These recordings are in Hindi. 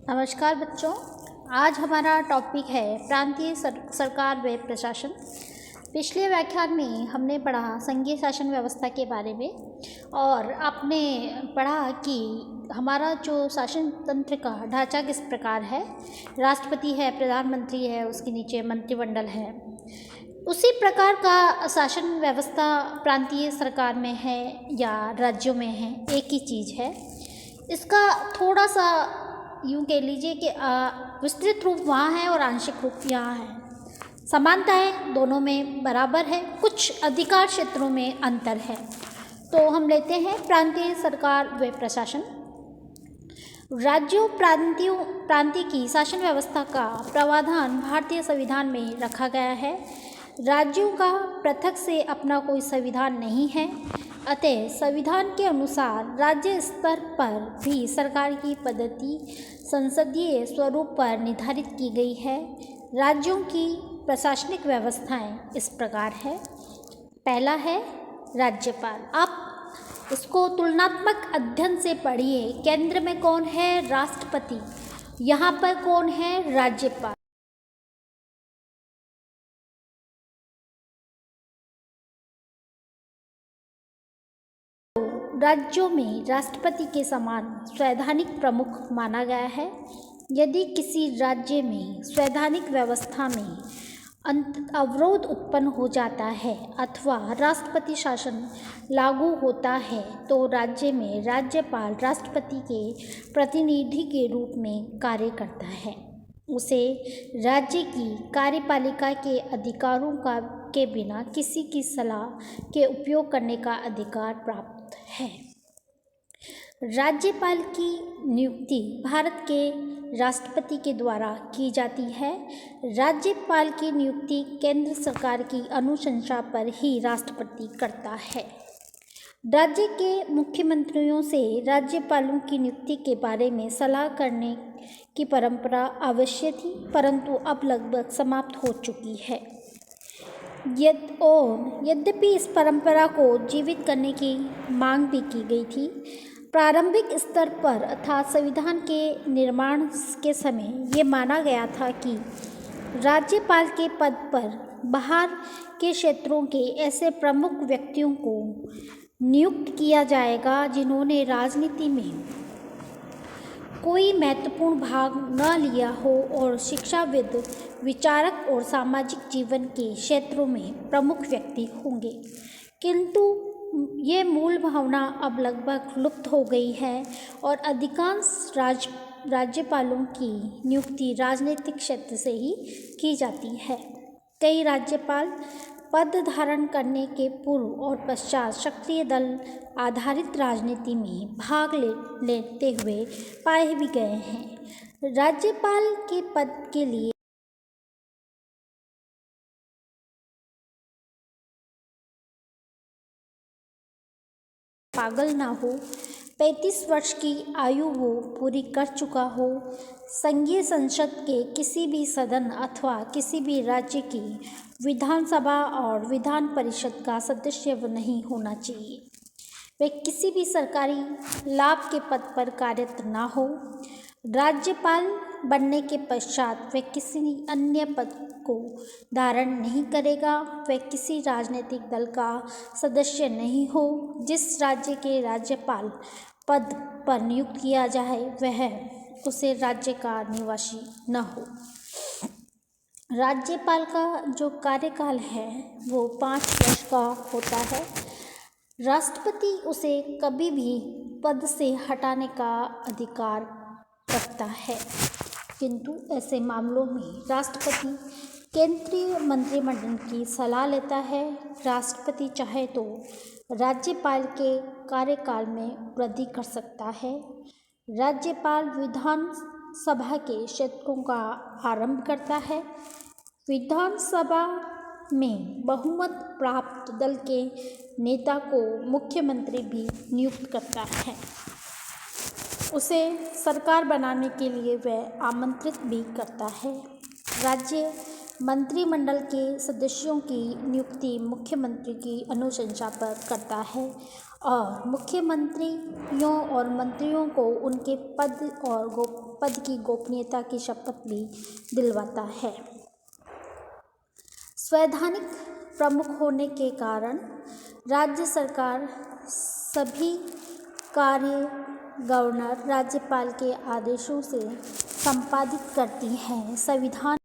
नमस्कार बच्चों। आज हमारा टॉपिक है प्रांतीय सरकार व प्रशासन। पिछले व्याख्यान में हमने पढ़ा संघीय शासन व्यवस्था के बारे में और आपने पढ़ा कि हमारा जो शासन तंत्र का ढांचा किस प्रकार है। राष्ट्रपति है, प्रधानमंत्री है, उसके नीचे मंत्रिमंडल है। उसी प्रकार का शासन व्यवस्था प्रांतीय सरकार में है या राज्यों में है, एक ही चीज़ है। इसका थोड़ा सा यूँ कह लीजिए कि विस्तृत रूप वहाँ है और आंशिक रूप यहाँ है। समानता है, दोनों में बराबर है, कुछ अधिकार क्षेत्रों में अंतर है। तो हम लेते हैं प्रांतीय सरकार व प्रशासन। राज्यों प्रांतीय की शासन व्यवस्था का प्रावधान भारतीय संविधान में रखा गया है। राज्यों का पृथक से अपना कोई संविधान नहीं है, अतः संविधान के अनुसार राज्य स्तर पर भी सरकार की पद्धति संसदीय स्वरूप पर निर्धारित की गई है। राज्यों की प्रशासनिक व्यवस्थाएं इस प्रकार है। पहला है राज्यपाल। आप इसको तुलनात्मक अध्ययन से पढ़िए। केंद्र में कौन है? राष्ट्रपति। यहाँ पर कौन है? राज्यपाल। राज्यों में राष्ट्रपति के समान संवैधानिक प्रमुख माना गया है। यदि किसी राज्य में संवैधानिक व्यवस्था में अवरोध उत्पन्न हो जाता है अथवा राष्ट्रपति शासन लागू होता है तो राज्य में राज्यपाल राष्ट्रपति के प्रतिनिधि के रूप में कार्य करता है। उसे राज्य की कार्यपालिका के अधिकारों के बिना किसी की सलाह के उपयोग करने का अधिकार प्राप्त है। राज्यपाल की नियुक्ति भारत के राष्ट्रपति के द्वारा की जाती है। राज्यपाल की नियुक्ति केंद्र सरकार की अनुशंसा पर ही राष्ट्रपति करता है। राज्य के मुख्यमंत्रियों से राज्यपालों की नियुक्ति के बारे में सलाह करने की परंपरा अवश्य थी, परंतु अब लगभग समाप्त हो चुकी है। यद्यपि इस परंपरा को जीवित करने की मांग भी की गई थी। प्रारंभिक स्तर पर अर्थात संविधान के निर्माण के समय ये माना गया था कि राज्यपाल के पद पर बाहर के क्षेत्रों के ऐसे प्रमुख व्यक्तियों को नियुक्त किया जाएगा जिन्होंने राजनीति में कोई महत्वपूर्ण भाग न लिया हो और शिक्षाविद, विचारक और सामाजिक जीवन के क्षेत्रों में प्रमुख व्यक्ति होंगे। किंतु ये मूल भावना अब लगभग लुप्त हो गई है और अधिकांश राज्यपालों की नियुक्ति राजनीतिक क्षेत्र से ही की जाती है। कई राज्यपाल पद धारण करने के पूर्व और पश्चात सक्रिय दल आधारित राजनीति में भाग लेते हुए पाए भी गए हैं। राज्यपाल के पद के लिए पागल ना हो, 35 वर्ष की आयु वो पूरी कर चुका हो, संघीय संसद के किसी भी सदन अथवा किसी भी राज्य की विधानसभा और विधान परिषद का सदस्य नहीं होना चाहिए, वे किसी भी सरकारी लाभ के पद पर कार्यरत ना हो। राज्यपाल बनने के पश्चात वे किसी अन्य पद को धारण नहीं करेगा। वह किसी राजनीतिक दल का सदस्य नहीं हो। जिस राज्य के राज्यपाल पद पर नियुक्त किया जाए वह उसे राज्य का निवासी न हो। राज्यपाल का जो कार्यकाल है वो 5 वर्ष का होता है। राष्ट्रपति उसे कभी भी पद से हटाने का अधिकार रखता है, किंतु ऐसे मामलों में राष्ट्रपति केंद्रीय मंत्रिमंडल की सलाह लेता है। राष्ट्रपति चाहे तो राज्यपाल के कार्यकाल में वृद्धि कर सकता है। राज्यपाल विधानसभा के क्षेत्रों का आरंभ करता है। विधानसभा में बहुमत प्राप्त दल के नेता को मुख्यमंत्री भी नियुक्त करता है। उसे सरकार बनाने के लिए वह आमंत्रित भी करता है। राज्य मंत्रिमंडल के सदस्यों की नियुक्ति मुख्यमंत्री की अनुशंसा पर करता है और मुख्यमंत्रियों और मंत्रियों को उनके पद और पद की गोपनीयता की शपथ भी दिलवाता है। संवैधानिक प्रमुख होने के कारण राज्य सरकार सभी कार्य गवर्नर राज्यपाल के आदेशों से संपादित करती है। संविधान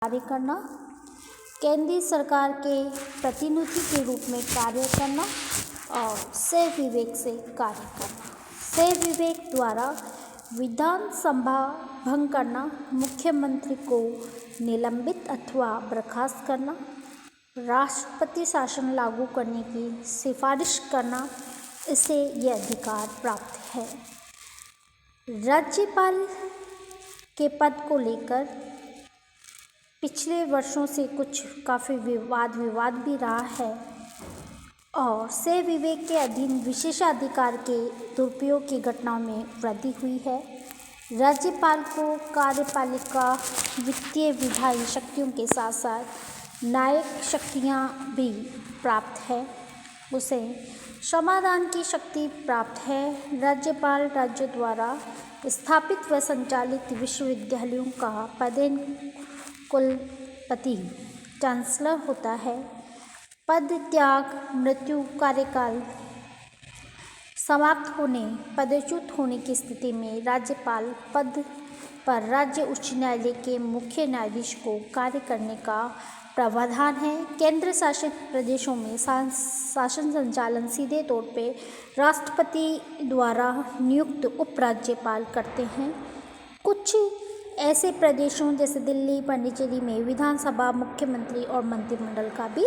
कार्य करना, केंद्रीय सरकार के प्रतिनिधि के रूप में कार्य करना और से विवेक से कार्य करना। से विवेक द्वारा विधानसभा भंग करना, मुख्यमंत्री को निलंबित अथवा बर्खास्त करना, राष्ट्रपति शासन लागू करने की सिफारिश करना, इसे यह अधिकार प्राप्त है। राज्यपाल के पद को लेकर पिछले वर्षों से कुछ काफ़ी विवाद भी रहा है और से विवेक के अधीन विशेषाधिकार के दुरुपयोग की घटनाओं में वृद्धि हुई है। राज्यपाल को कार्यपालिका, वित्तीय, विधायी शक्तियों के साथ साथ न्यायिक शक्तियाँ भी प्राप्त है। उसे समाधान की शक्ति प्राप्त है। राज्यपाल राज्य द्वारा स्थापित व संचालित विश्वविद्यालयों का पदेन कुलपति चांसलर होता है। पद त्याग, मृत्यु, कार्यकाल समाप्त होने, पदच्युत होने की स्थिति में राज्यपाल पद पर राज्य उच्च न्यायालय के मुख्य न्यायाधीश को कार्य करने का प्रावधान है। केंद्र शासित प्रदेशों में शासन संचालन सीधे तौर पे राष्ट्रपति द्वारा नियुक्त उपराज्यपाल करते हैं। कुछ ऐसे प्रदेशों जैसे दिल्ली, पांडिचेरी में विधानसभा, मुख्यमंत्री और मंत्रिमंडल का भी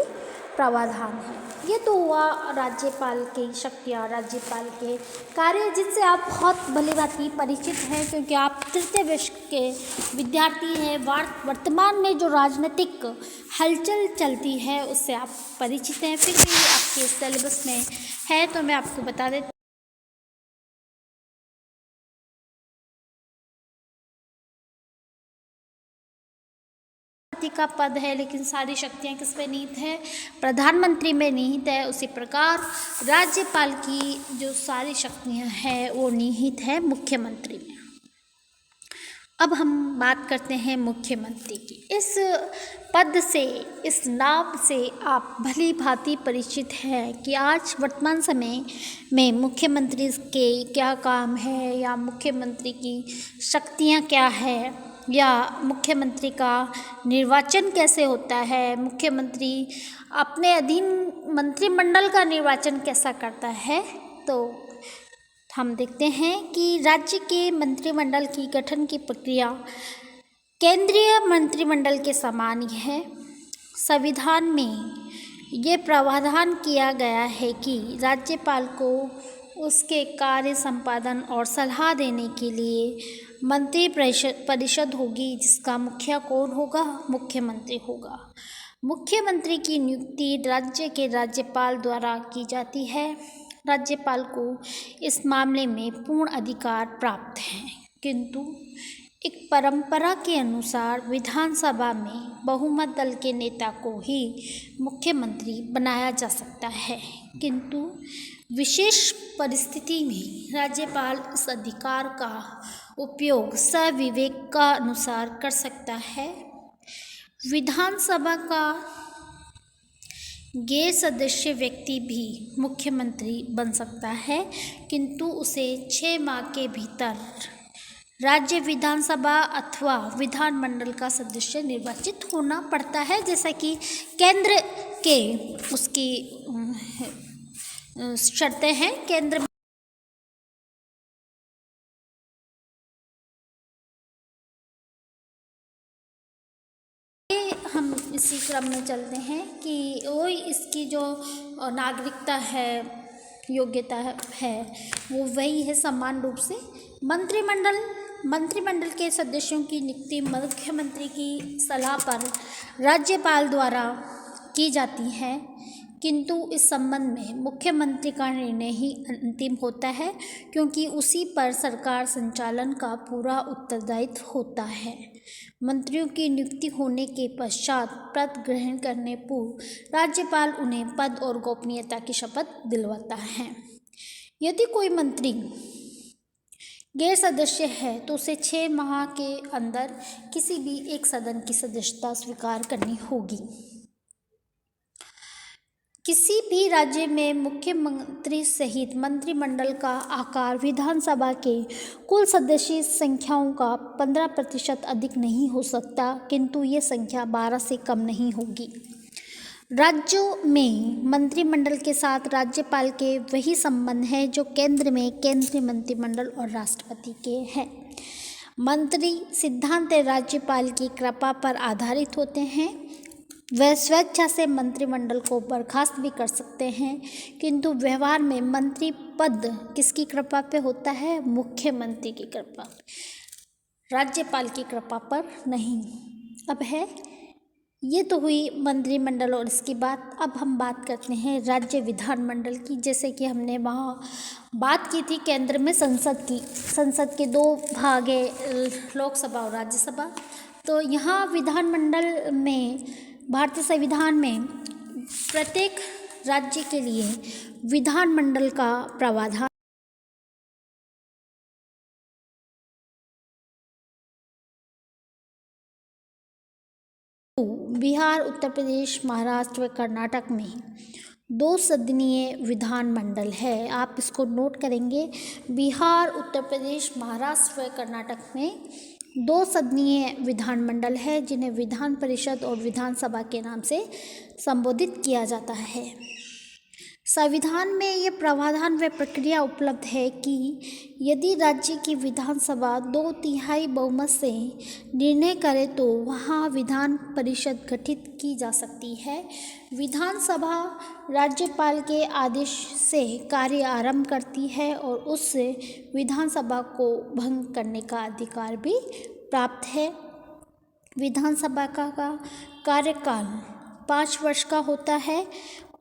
प्रावधान है। ये तो हुआ राज्यपाल की शक्तियाँ, राज्यपाल के कार्य, जिनसे आप बहुत भलीभांति परिचित हैं क्योंकि आप तृतीय वर्ष के विद्यार्थी हैं। वर्तमान में जो राजनीतिक हलचल चलती है उससे आप परिचित हैं, फिर भी आपके सिलेबस में है तो मैं आपको बता देती हूँ। का पद है लेकिन सारी शक्तियाँ किस पे निहित है? प्रधानमंत्री में निहित है। उसी प्रकार राज्यपाल की जो सारी शक्तियाँ हैं वो निहित है मुख्यमंत्री में। अब हम बात करते हैं मुख्यमंत्री की। इस पद से, इस नाम से आप भली भांति परिचित हैं कि आज वर्तमान समय में मुख्यमंत्री के क्या काम है या मुख्यमंत्री की शक्तियाँ क्या है या मुख्यमंत्री का निर्वाचन कैसे होता है, मुख्यमंत्री अपने अधीन मंत्रिमंडल का निर्वाचन कैसा करता है। तो हम देखते हैं कि राज्य के मंत्रिमंडल की गठन की प्रक्रिया केंद्रीय मंत्रिमंडल के समान ही है। संविधान में ये प्रावधान किया गया है कि राज्यपाल को उसके कार्य संपादन और सलाह देने के लिए मंत्री परिषद होगी, जिसका मुखिया कौन होगा? मुख्यमंत्री होगा। मुख्यमंत्री की नियुक्ति राज्य के राज्यपाल द्वारा की जाती है। राज्यपाल को इस मामले में पूर्ण अधिकार प्राप्त हैं, किंतु एक परंपरा के अनुसार विधानसभा में बहुमत दल के नेता को ही मुख्यमंत्री बनाया जा सकता है, किंतु विशेष परिस्थिति में राज्यपाल इस अधिकार का उपयोग सविवेक का अनुसार कर सकता है। विधानसभा का गैर सदस्य व्यक्ति भी मुख्यमंत्री बन सकता है, किंतु उसे 6 माह के भीतर राज्य विधानसभा अथवा विधानमंडल का सदस्य निर्वाचित होना पड़ता है, जैसा कि केंद्र के उसकी शर्तें हैं। केंद्र हम इसी क्रम में चलते हैं कि वो इसकी जो नागरिकता है, योग्यता है वो वही है समान रूप से। मंत्रिमंडल के सदस्यों की नियुक्ति मुख्यमंत्री की सलाह पर राज्यपाल द्वारा की जाती है, किंतु इस संबंध में मुख्यमंत्री का निर्णय ही अंतिम होता है, क्योंकि उसी पर सरकार संचालन का पूरा उत्तरदायित्व होता है। मंत्रियों की नियुक्ति होने के पश्चात पद ग्रहण करने पूर्व राज्यपाल उन्हें पद और गोपनीयता की शपथ दिलवाता है। यदि कोई मंत्री गैर सदस्य है तो उसे 6 माह के अंदर किसी भी एक सदन की सदस्यता स्वीकार करनी होगी। किसी भी राज्य में मुख्यमंत्री सहित मंत्रिमंडल का आकार विधानसभा के कुल सदस्य संख्याओं का 15% अधिक नहीं हो सकता, किंतु ये संख्या 12 से कम नहीं होगी। राज्यों में मंत्रिमंडल के साथ राज्यपाल के वही संबंध हैं जो केंद्र में केंद्रीय मंत्रिमंडल और राष्ट्रपति के हैं। मंत्री सिद्धांत राज्यपाल की कृपा पर आधारित होते हैं। वह स्वेच्छा से मंत्रिमंडल को बर्खास्त भी कर सकते हैं, किंतु व्यवहार में मंत्री पद किसकी कृपा पे होता है? मुख्यमंत्री की कृपा, राज्यपाल की कृपा पर नहीं। अब है ये तो हुई मंत्रिमंडल और इसकी बात। अब हम बात करते हैं राज्य विधानमंडल की। जैसे कि हमने वहाँ बात की थी केंद्र में संसद की, संसद के 2 भाग है, लोकसभा और राज्यसभा। तो यहाँ विधानमंडल में भारतीय संविधान में प्रत्येक राज्य के लिए विधानमंडल का प्रावधान बिहार, उत्तर प्रदेश, महाराष्ट्र व कर्नाटक में 2 सदनीय विधानमंडल है। आप इसको नोट करेंगे। बिहार, उत्तर प्रदेश, महाराष्ट्र व कर्नाटक में 2 सदनीय विधानमंडल है, जिन्हें विधान परिषद और विधानसभा के नाम से संबोधित किया जाता है। संविधान में ये प्रावधान व प्रक्रिया उपलब्ध है कि यदि राज्य की विधानसभा 2/3 बहुमत से निर्णय करे तो वहाँ विधान परिषद गठित की जा सकती है। विधानसभा राज्यपाल के आदेश से कार्य आरंभ करती है और उससे विधानसभा को भंग करने का अधिकार भी प्राप्त है। विधानसभा का कार्यकाल 5 वर्ष का होता है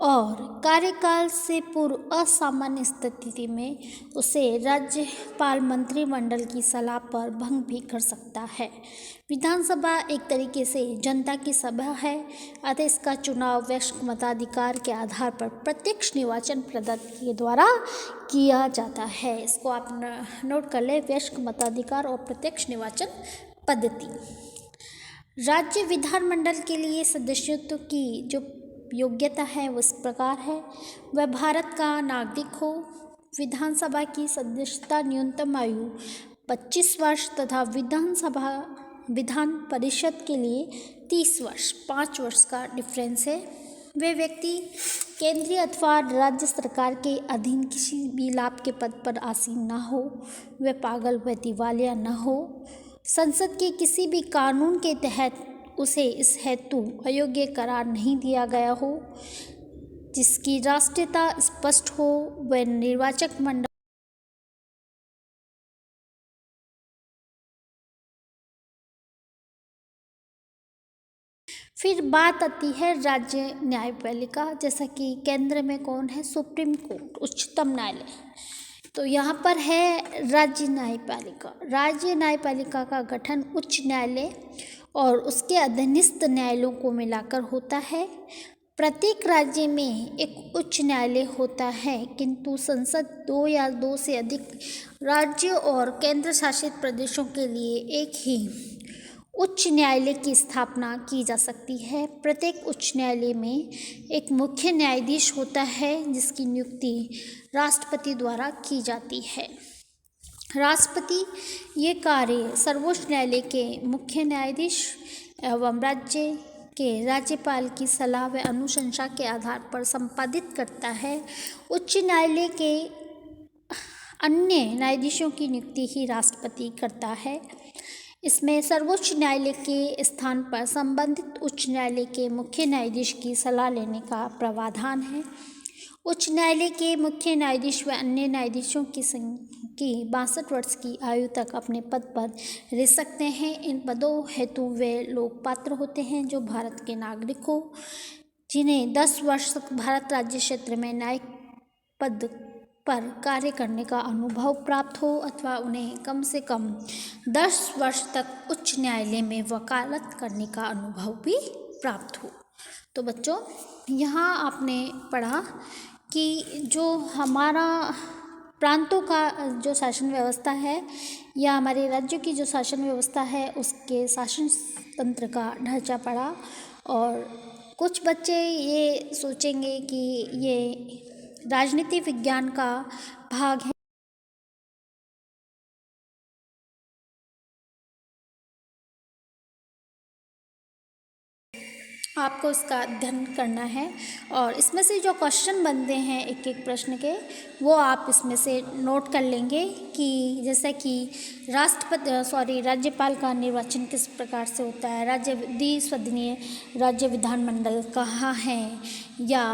और कार्यकाल से पूर्व असामान्य स्थिति में उसे राज्यपाल मंत्रिमंडल की सलाह पर भंग भी कर सकता है। विधानसभा एक तरीके से जनता की सभा है, अतः इसका चुनाव वयस्क मताधिकार के आधार पर प्रत्यक्ष निर्वाचन पद्धति के द्वारा किया जाता है। इसको आप नोट कर ले, वयस्क मताधिकार और प्रत्यक्ष निर्वाचन पद्धति। राज्य विधानमंडल के लिए सदस्यत्व की जो योग्यता है वो इस प्रकार है। वह भारत का नागरिक हो। विधानसभा की सदस्यता न्यूनतम आयु 25 वर्ष तथा विधान परिषद के लिए 30 वर्ष, 5 वर्ष का डिफरेंस है। वे व्यक्ति केंद्रीय अथवा राज्य सरकार के अधीन किसी भी लाभ के पद पर आसीन न हो, वे पागल व दिवालिया न हो, संसद के किसी भी कानून के तहत उसे इस हेतु अयोग्य करार नहीं दिया गया हो, जिसकी राष्ट्रीयता स्पष्ट हो, व निर्वाचक मंडल फिर बात आती है राज्य न्यायपालिका। जैसा कि केंद्र में कौन है? सुप्रीम कोर्ट, उच्चतम न्यायालय। तो यहाँ पर है राज्य न्यायपालिका। राज्य न्यायपालिका का गठन उच्च न्यायालय और उसके अधीनस्थ न्यायालयों को मिलाकर होता है। प्रत्येक राज्य में एक उच्च न्यायालय होता है, किंतु संसद 2 या 2 से अधिक राज्यों और केंद्र शासित प्रदेशों के लिए एक ही उच्च न्यायालय की स्थापना की जा सकती है। प्रत्येक उच्च न्यायालय में एक मुख्य न्यायाधीश होता है, जिसकी नियुक्ति राष्ट्रपति द्वारा की जाती है। राष्ट्रपति ये कार्य सर्वोच्च न्यायालय के मुख्य न्यायाधीश एवं राज्य के राज्यपाल की सलाह व अनुशंसा के आधार पर संपादित करता है। उच्च न्यायालय के अन्य न्यायाधीशों की नियुक्ति ही राष्ट्रपति करता है। इसमें सर्वोच्च न्यायालय के स्थान पर संबंधित उच्च न्यायालय के मुख्य न्यायाधीश की सलाह लेने का प्रावधान है। उच्च न्यायालय के मुख्य न्यायाधीश व अन्य न्यायाधीशों की 62 वर्ष की आयु तक अपने पद पर रह सकते हैं। इन पदों हेतु वे लोग पात्र होते हैं जो भारत के नागरिक हो। जिन्हें 10 वर्ष तक भारत राज्य क्षेत्र में न्यायिक पद पर कार्य करने का अनुभव प्राप्त हो अथवा उन्हें कम से कम 10 वर्ष तक उच्च न्यायालय में वकालत करने का अनुभव भी प्राप्त हो। तो बच्चों, यहाँ आपने पढ़ा कि जो हमारा प्रांतों का जो शासन व्यवस्था है या हमारे राज्यों की जो शासन व्यवस्था है उसके शासन तंत्र का ढांचा पढ़ा। और कुछ बच्चे ये सोचेंगे कि ये राजनीति विज्ञान का भाग है, आपको इसका अध्ययन करना है और इसमें से जो क्वेश्चन बनते हैं एक एक प्रश्न के, वो आप इसमें से नोट कर लेंगे कि जैसे कि राज्यपाल का निर्वाचन किस प्रकार से होता है, द्विसदनीय राज्य विधानमंडल कहाँ है, या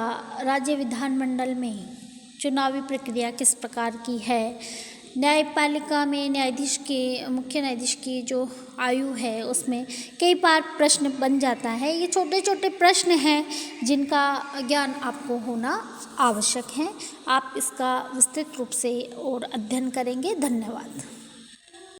राज्य विधानमंडल में चुनावी प्रक्रिया किस प्रकार की है, न्यायपालिका में मुख्य न्यायाधीश की जो आयु है उसमें कई बार प्रश्न बन जाता है। ये छोटे छोटे प्रश्न हैं जिनका ज्ञान आपको होना आवश्यक है। आप इसका विस्तृत रूप से और अध्ययन करेंगे। धन्यवाद।